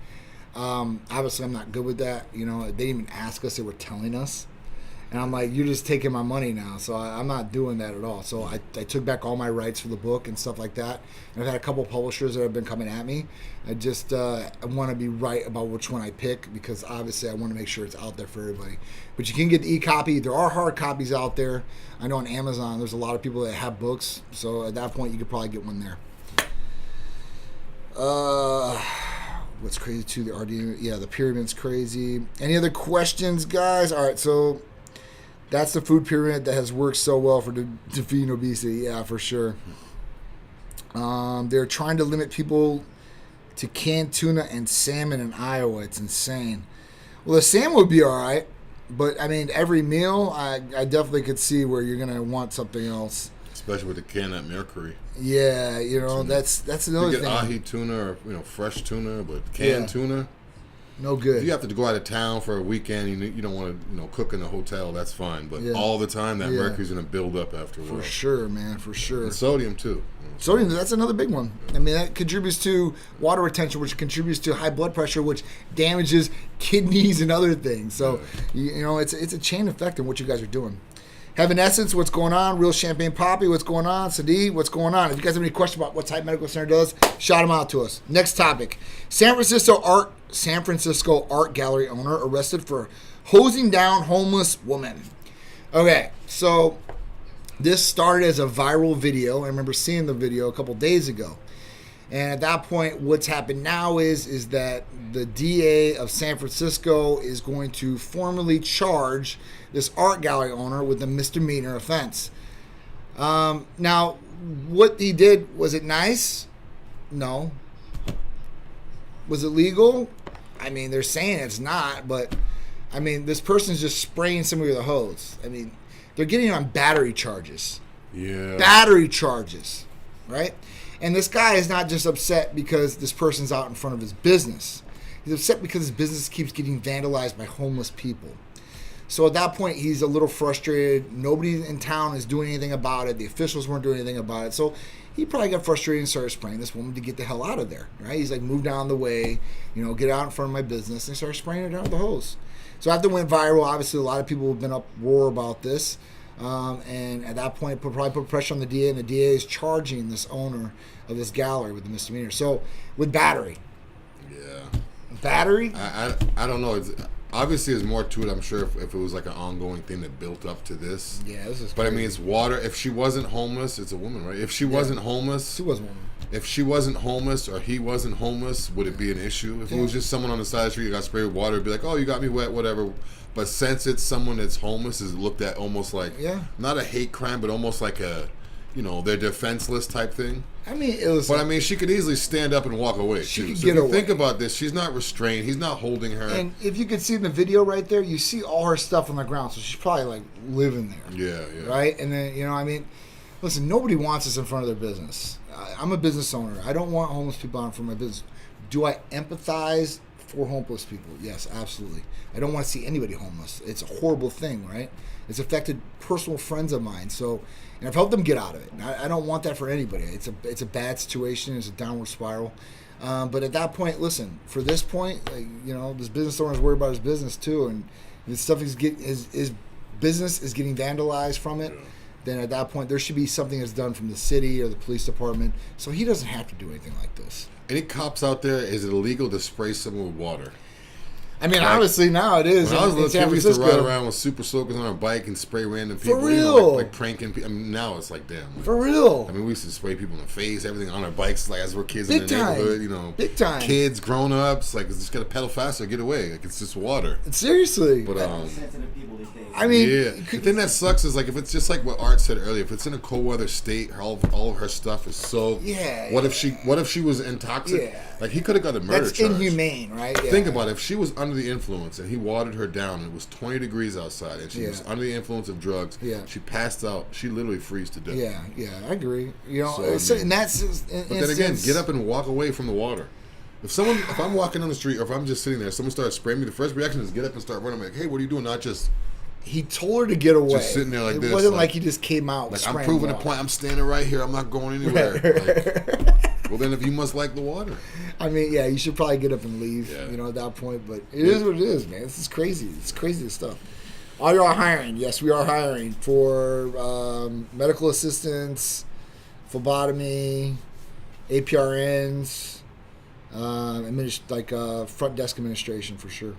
Obviously, I'm not good with that. You know, they didn't even ask us; they were telling us, and I'm like, "You're just taking my money now." So I'm not doing that at all. So I took back all my rights for the book and stuff like that. And I've had a couple of publishers that have been coming at me. I just I want to be right about which one I pick, because obviously I want to make sure it's out there for everybody. But you can get the e-copy. There are hard copies out there. I know on Amazon there's a lot of people that have books. So at that point you could probably get one there. What's crazy too, the RD, the pyramid's crazy. Any other questions, guys? All right, so that's the food pyramid that has worked so well for defeating obesity. Yeah, for sure. They're trying to limit people to canned tuna and salmon in Iowa. It's insane. Well, the salmon would be all right, but I mean, every meal, I definitely could see where you're gonna want something else. Especially with the can at Mercury. Yeah, tuna. that's another thing. You get ahi tuna or fresh tuna, but canned tuna, no good. If you have to go out of town for a weekend, you don't want to cook in the hotel. That's fine, but all the time that mercury's going to build up after a while. For sure, man, for sure. And sodium too. Sodium, that's another big one. I mean, that contributes to water retention, which contributes to high blood pressure, which damages kidneys and other things. So, it's a chain effect in what you guys are doing. Heaven Essence, what's going on? Real Champagne Poppy, what's going on? Sadi, what's going on? If you guys have any questions about what Titan Medical Center does, shout them out to us. Next topic. San Francisco art gallery owner arrested for hosing down homeless woman. Okay, so this started as a viral video. I remember seeing the video a couple days ago. And at that point, what's happened now is that the DA of San Francisco is going to formally charge this art gallery owner with a misdemeanor offense. Now, what he did, was it nice? No. Was it legal? I mean, they're saying it's not, but I mean, this person's just spraying somebody with a hose. I mean, they're getting on battery charges. Yeah. Battery charges, right? And this guy is not just upset because this person's out in front of his business. He's upset because his business keeps getting vandalized by homeless people. So at that point, he's a little frustrated. Nobody in town is doing anything about it. The officials weren't doing anything about it. So he probably got frustrated and started spraying this woman to get the hell out of there, right? He's like, move down the way, get out in front of my business. And he started spraying her down with the hose. So after it went viral, obviously a lot of people have been uproar about this. And at that point, probably put pressure on the DA, and the DA is charging this owner of this gallery with the misdemeanor. So with battery. Yeah. Battery? I don't know. Obviously, there's more to it, I'm sure, if it was like an ongoing thing that built up to this. Yeah, this is crazy. But I mean, it's water. If she wasn't homeless, it's a woman, right? If she wasn't homeless. She was a woman. If she wasn't homeless or he wasn't homeless, would it be an issue? If it was just someone on the side of the street that got sprayed with water, it'd be like, oh, you got me wet, whatever. But since it's someone that's homeless, is looked at almost like, not a hate crime, but almost like a, they're defenseless type thing. I mean, it was. But I mean, she could easily stand up and walk away. She could so get if you away. think about this, she's not restrained. He's not holding her. And if you could see in the video right there, you see all her stuff on the ground. So she's probably like living there. Yeah. Right? And then, I mean, listen, nobody wants this in front of their business. I'm a business owner. I don't want homeless people on for my business. Do I empathize for homeless people? Yes, absolutely. I don't want to see anybody homeless. It's a horrible thing, right? It's affected personal friends of mine. So, and I've helped them get out of it. I don't want that for anybody. It's a bad situation. It's a downward spiral. But at that point, listen, for this point, this business owner is worried about his business too. And if stuff his business is getting vandalized from it, then at that point, there should be something that's done from the city or the police department. So he doesn't have to do anything like this. Any cops out there, is it illegal to spray someone with water? I mean, obviously now it is. When I was a little kid, we used to ride Francisco. around with super soakers on our bike and spray random people. For real? Like pranking people. I mean, now it's like, damn. For real. I mean, we used to spray people in the face, everything on our bikes, like as we're kids Big in the time. neighborhood. Big time. Kids, grown-ups, like, just got to pedal faster, get away. Like, it's just water. Seriously. But, Sensitive people these days. I mean, the thing that sucks is, like, if it's just like what Art said earlier, if it's in a cold weather state, all of her stuff is soaked. Yeah. What if she was intoxicated? Yeah. Like, he could have got a murder that's charge. inhumane, right? Yeah. Think about it. If she was under the influence and he watered her down and it was 20 degrees outside and she was under the influence of drugs, she passed out, she literally freezed to death. Yeah, I agree. So, and that's. But then again, get up and walk away from the water. If I'm walking on the street or if I'm just sitting there, someone starts spraying me, the first reaction is get up and start running. I'm like, hey, what are you doing? Not just. He told her to get away. Just sitting there like this. It wasn't like he just came out. Like, I'm proving a point. I'm standing right here. I'm not going anywhere. Well, then if you must like the water. I mean, yeah, you should probably get up and leave, at that point. But it is what it is, man. This is crazy. It's crazy stuff. Are you all hiring? Yes, we are hiring for medical assistants, phlebotomy, APRNs, front desk administration for sure.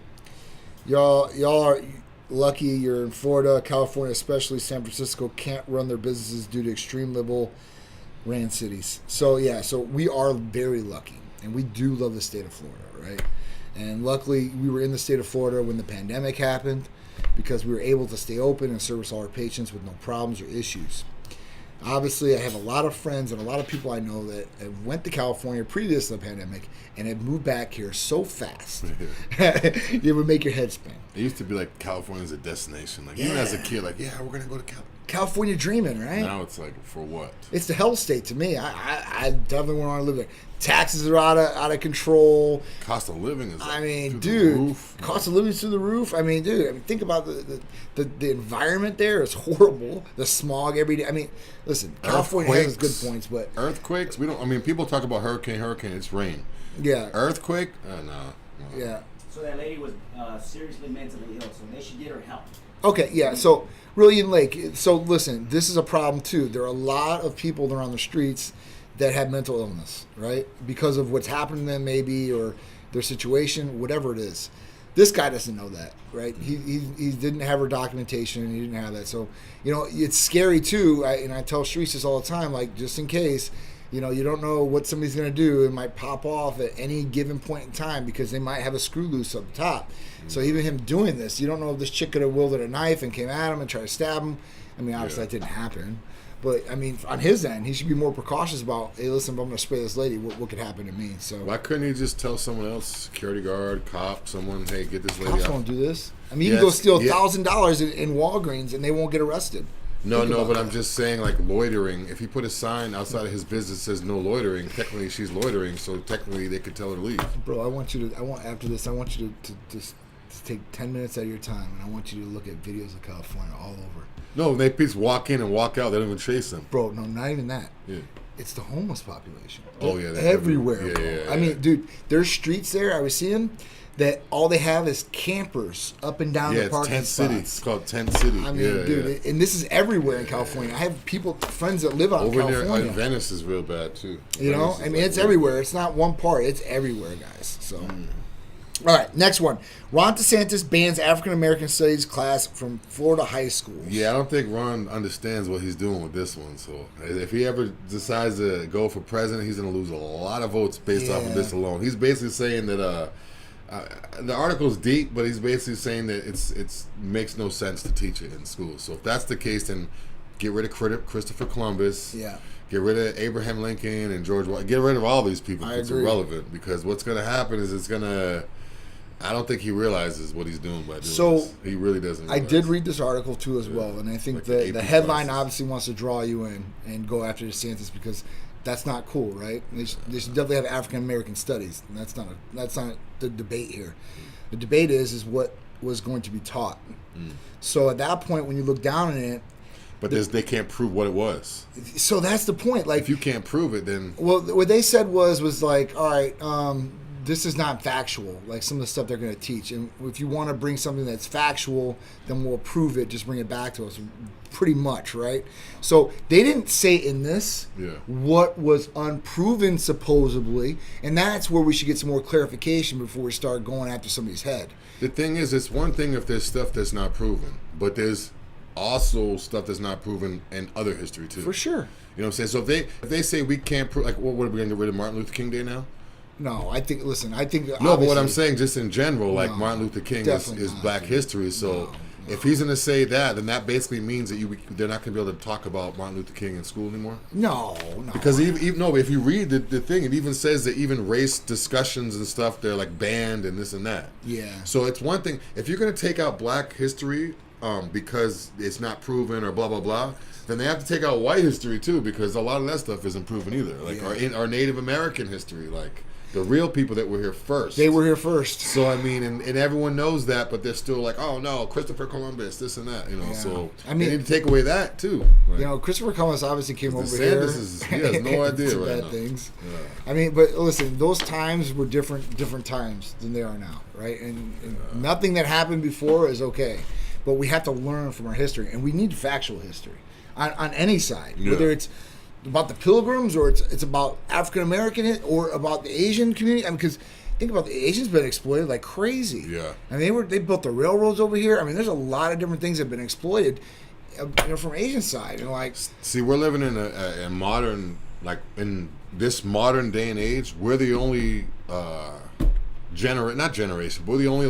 Y'all are lucky you're in Florida, California, especially San Francisco, can't run their businesses due to extreme liberal ran cities. So we are very lucky, and we do love the state of Florida, right? And luckily, we were in the state of Florida when the pandemic happened because we were able to stay open and service all our patients with no problems or issues. Obviously, I have a lot of friends and a lot of people I know that have went to California previous to the pandemic and have moved back here so fast. It would make your head spin. It used to be like California's a destination. Like, even as a kid, like, we're going to go to California. California dreaming, right? Now it's like, for what? It's the hell state to me. I definitely want to live there. Taxes are out of control. Cost of living is dude, the roof. Cost of living is through the roof. I mean, dude, think about the environment there is horrible. The smog every day. I mean, listen, California has good points, but earthquakes. People talk about hurricane. It's rain. Yeah. Earthquake? No. Yeah. So that lady was seriously mentally ill, so they should get her help. Okay, yeah. So, Brilliant Lake. So, listen, this is a problem, too. There are a lot of people that are on the streets that have mental illness, right? Because of what's happened to them, maybe, or their situation, whatever it is. This guy doesn't know that, right? He didn't have her documentation, and he didn't have that. So, it's scary, too. And I tell streets this all the time, like, just in case, you don't know what somebody's going to do. It might pop off at any given point in time because they might have a screw loose up top. So even him doing this, you don't know if this chick could have wielded a knife and came at him and tried to stab him. I mean, obviously that didn't happen. But, I mean, on his end, he should be more precautious about, hey, listen, if I'm going to spray this lady, what could happen to me? So why couldn't he just tell someone else, security guard, cop, someone, hey, get this lady cops out? won't do this. I mean, you can go steal $1,000 in Walgreens and they won't get arrested. No, but I'm just saying, like, loitering. If he put a sign outside of his business that says no loitering, technically she's loitering, so technically they could tell her to leave. Bro, after this, I want you to just take 10 minutes out of your time, and I want you to look at videos of California all over. No, they just walk in and walk out. They don't even chase them. Bro, no, not even that. Yeah. It's the homeless population. Oh, yeah. Everywhere, yeah, bro. yeah. I mean, dude, there's streets there. I was seeing that all they have is campers up and down the parking Tent spots. City. It's called Tent City. I mean, dude, and this is everywhere in California. I have friends that live out in California. Over near Venice is real bad too. You know, I mean, it's everywhere. It's not one part. It's everywhere, guys. So, all right, next one. Ron DeSantis bans African American Studies class from Florida high schools. Yeah, I don't think Ron understands what he's doing with this one. So if he ever decides to go for president, he's going to lose a lot of votes based off of this alone. He's basically saying that the article's deep, but he's basically saying that it's makes no sense to teach it in school. So if that's the case, then get rid of Christopher Columbus. Yeah. Get rid of Abraham Lincoln and George Washington. Get rid of all these people. It's irrelevant because what's going to happen is it's going to. I don't think he realizes what he's doing by doing this. He really doesn't realize. I did read this article too as well, and I think like the headline obviously wants to draw you in and go after DeSantis because that's not cool, right? They should definitely have African American studies, and that's not the debate here. The debate is what was going to be taught. So at that point, when you look down on it, but they can't prove what it was. So that's the point. Like, if you can't prove it, then what they said was like, all right. This is not factual, like some of the stuff they're going to teach. And if you want to bring something that's factual, then we'll prove it. Just bring it back to us, pretty much, right? So they didn't say in this what was unproven, supposedly. And that's where we should get some more clarification before we start going after somebody's head. The thing is, it's one thing if there's stuff that's not proven, but there's also stuff that's not proven in other history, too. For sure. You know what I'm saying? So if they say we can't prove, like, what are we going to get rid of Martin Luther King Day now? No, I think no, but what I'm saying, just in general, like Martin Luther King is Black history. So if he's going to say that, then that basically means that they're not going to be able to talk about Martin Luther King in school anymore. No. Because if you read the thing, it even says that even race discussions and stuff, they're like banned and this and that. Yeah. So it's one thing if you're going to take out Black history because it's not proven or blah blah blah. Then they have to take out white history too because a lot of that stuff isn't proven either. Like our Native American history, like. The real people that were here first. They were here first. So, I mean, and everyone knows that, but they're still like, oh, no, Christopher Columbus, this and that, you know. Yeah. So, I mean, they need to take away that, too. Right? You know, Christopher Columbus obviously came over here. He has no idea right now. Things. Yeah. I mean, but listen, those times were different times than they are now, right? And nothing that happened before is okay. But we have to learn from our history, and we need factual history on any side, whether it's about the Pilgrims, or it's about African American, or about the Asian community. I mean, because think about the Asians been exploited like crazy. Yeah, and they built the railroads over here. I mean, there's a lot of different things that have been exploited, from Asian side. And like, see, we're living in a modern, like in this modern day and age, we're the only not generation, but we're the only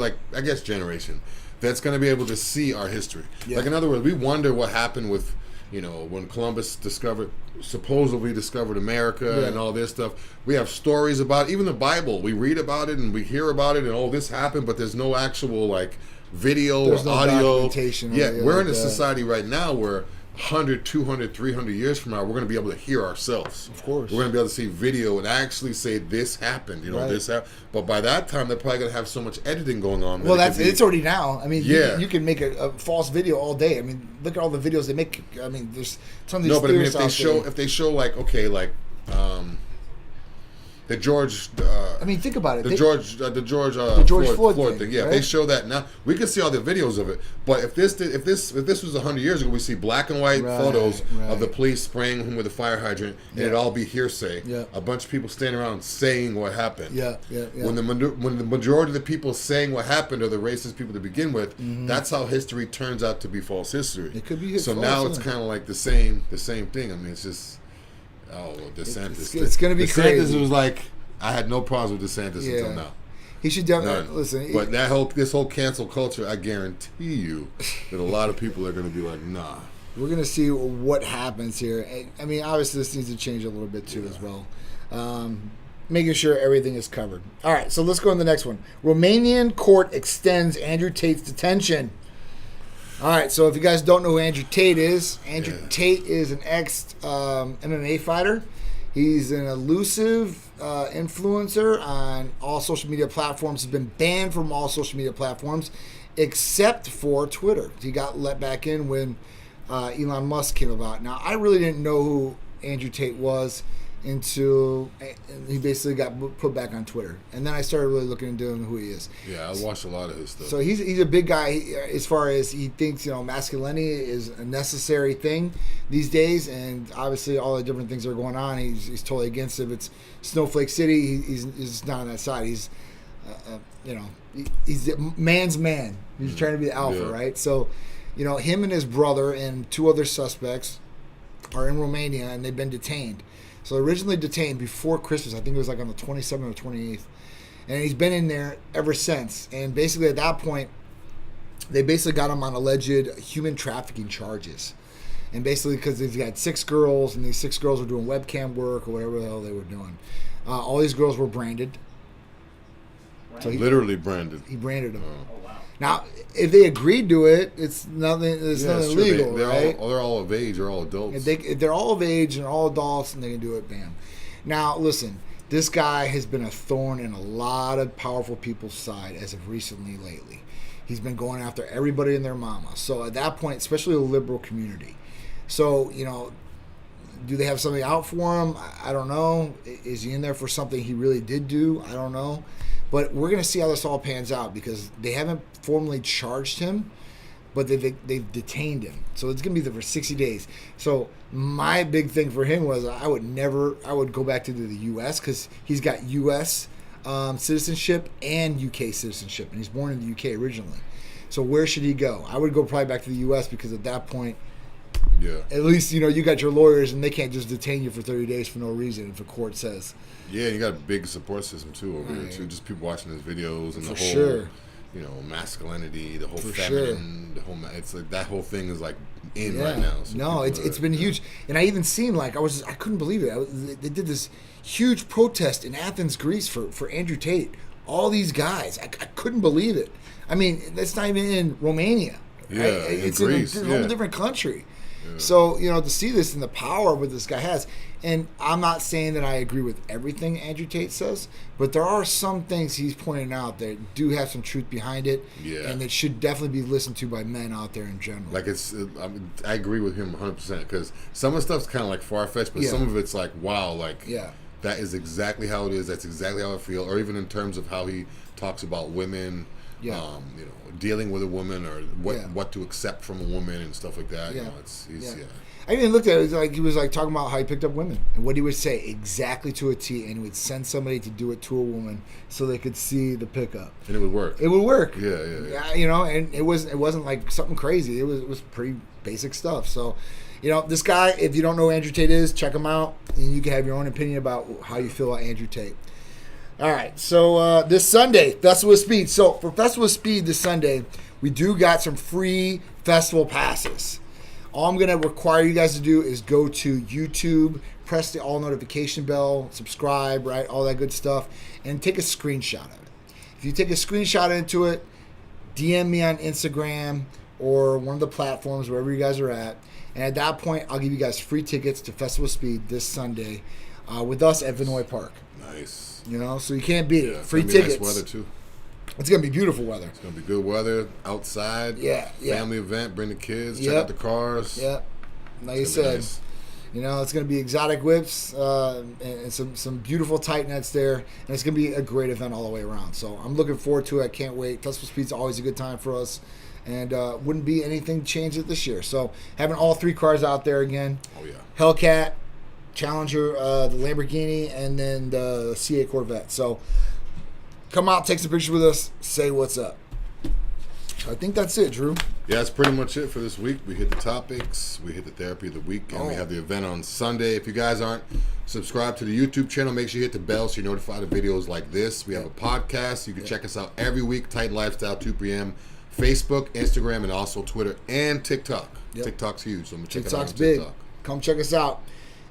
generation that's going to be able to see our history. Yeah. Like in other words, we wonder what happened with. When Columbus supposedly discovered America and all this stuff, we have stories about it. Even the Bible. We read about it and we hear about it and all this happened, but there's no actual video or audio. Documentation. We're in a society right now where 100, 200, 300 years from now, we're going to be able to hear ourselves. Of course. We're going to be able to see video and actually say this happened, this happened. But by that time, they're probably going to have so much editing going on. Well, it's already now. I mean, you can make a false video all day. I mean, look at all the videos they make. I mean, there's some of these theories out there. If they show the George. I mean, think about it. The George Floyd thing. Yeah, right? They show that now. We can see all the videos of it. But if this was 100 years ago, we see black and white photos of the police spraying him with a fire hydrant, and it'd all be hearsay. Yeah. A bunch of people standing around saying what happened. Yeah. When the majority of the people saying what happened are the racist people to begin with, that's how history turns out to be false history. It could be. So now it's kind of like the same thing. I mean, it's just. Oh, DeSantis. It's going to be crazy. DeSantis was like, I had no problems with DeSantis until now. He should definitely listen. But this whole cancel culture, I guarantee you that a lot of people are going to be like, nah. We're going to see what happens here. I mean, obviously this needs to change a little bit too as well. Making sure everything is covered. All right, so let's go on to the next one. Romanian court extends Andrew Tate's detention. All right, so if you guys don't know who Andrew Tate is, Tate is an ex-MMA fighter. He's an elusive influencer on all social media platforms. He's been banned from all social media platforms except for Twitter. He got let back in when Elon Musk came about. Now, I really didn't know who Andrew Tate was. into, and he basically got put back on Twitter. And then I started really looking into him, who he is. Yeah, I watched a lot of his stuff. So he's a big guy as far as he thinks, masculinity is a necessary thing these days, and obviously all the different things that are going on, he's totally against it. If it's Snowflake City, he's not on that side. He's he's a man's man. He's trying to be the alpha, right? So, him and his brother and 2 other suspects are in Romania, and they've been detained. So originally detained before Christmas. I think it was like on the 27th or 28th. And he's been in there ever since. And basically at that point, they basically got him on alleged human trafficking charges. And basically because they've got 6 girls, and these 6 girls were doing webcam work or whatever the hell they were doing. All these girls were branded. So literally branded. He branded them. Oh, wow. Now, if they agreed to it, it's nothing. It's nothing illegal, right? They're all of age. They're all adults. If they're all of age and all adults, and they can do it, bam. Now, listen, this guy has been a thorn in a lot of powerful people's side as of lately. He's been going after everybody and their mama. So at that point, especially the liberal community. So, do they have something out for him? I don't know. Is he in there for something he really did do? I don't know. But we're going to see how this all pans out, because they haven't formally charged him, but they've detained him. So it's going to be there for 60 days. So my big thing for him was I would go back to the U.S. because he's got U.S. Citizenship and UK citizenship, and he's born in the UK originally. So where should he go? I would go probably back to the U.S. because at that point, at least you got your lawyers, and they can't just detain you for 30 days for no reason if a court says. Yeah, you got a big support system too over here too. Just people watching his videos and the whole, masculinity, the whole feminine, the whole. It's like that whole thing is like in right now. So no, it's been huge, and I even seen I couldn't believe it. They did this huge protest in Athens, Greece for Andrew Tate. All these guys, I couldn't believe it. I mean, that's not even in Romania. Yeah, right? It's Greece, in a whole different country. Yeah. So, to see this and the power what this guy has, and I'm not saying that I agree with everything Andrew Tate says, but there are some things he's pointing out that do have some truth behind it, and that should definitely be listened to by men out there in general. Like I agree with him 100% because some of the stuff's kind of like far-fetched, but some of it's like, wow, that is exactly how it is. That's exactly how I feel. Or even in terms of how he talks about women. Dealing with a woman or what to accept from a woman and stuff like that. I even looked at it, he was talking about how he picked up women and what he would say exactly to a T, and he would send somebody to do it to a woman so they could see the pickup. And it would work. It would work. Yeah. And it wasn't like something crazy. It was pretty basic stuff. So, this guy, if you don't know who Andrew Tate is, check him out, and you can have your own opinion about how you feel about Andrew Tate. All right, so this Sunday, Festival of Speed. So for Festival of Speed this Sunday, we do got some free festival passes. All I'm going to require you guys to do is go to YouTube, press the all notification bell, subscribe, right, all that good stuff, and take a screenshot of it. If you take a screenshot into it, DM me on Instagram or one of the platforms, wherever you guys are at, and at that point, I'll give you guys free tickets to Festival of Speed this Sunday with us at Vinoy Park. Nice. So you can't beat it. Free Nice tickets. weather too. It's gonna be beautiful weather. It's gonna be good weather outside. Family event. Bring the kids. Check out the cars. Like you said, nice. It's gonna be exotic whips and some beautiful tight nets there, and it's gonna be a great event all the way around. So I'm looking forward to it. I can't wait. Festival Speed's always a good time for us, and wouldn't be anything changed it this year. So having all 3 cars out there again. Oh yeah. Hellcat, Challenger, the Lamborghini, and then the C8 Corvette. So come out, take some pictures with us, say what's up. I think that's it, Drew. Yeah, that's pretty much it for this week. We hit the topics, we hit the therapy of the week, and we have the event on Sunday. If you guys aren't subscribed to the YouTube channel, make sure you hit the bell so you're notified of videos like this. We have a podcast. You can check us out every week, Titan Lifestyle, 2 p.m. Facebook, Instagram, and also Twitter and TikTok. TikTok's huge, so I'm going to check it out on TikTok. TikTok's big. Come check us out.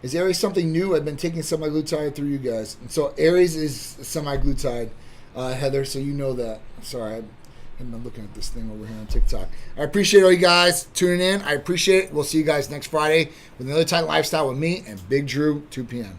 Is Aries something new? I've been taking semaglutide through you guys. And so Aries is semaglutide, Heather, so you know that. Sorry, I've been looking at this thing over here on TikTok. I appreciate all you guys tuning in. I appreciate it. We'll see you guys next Friday with another Titan Lifestyle with me and Big Drew, 2 p.m.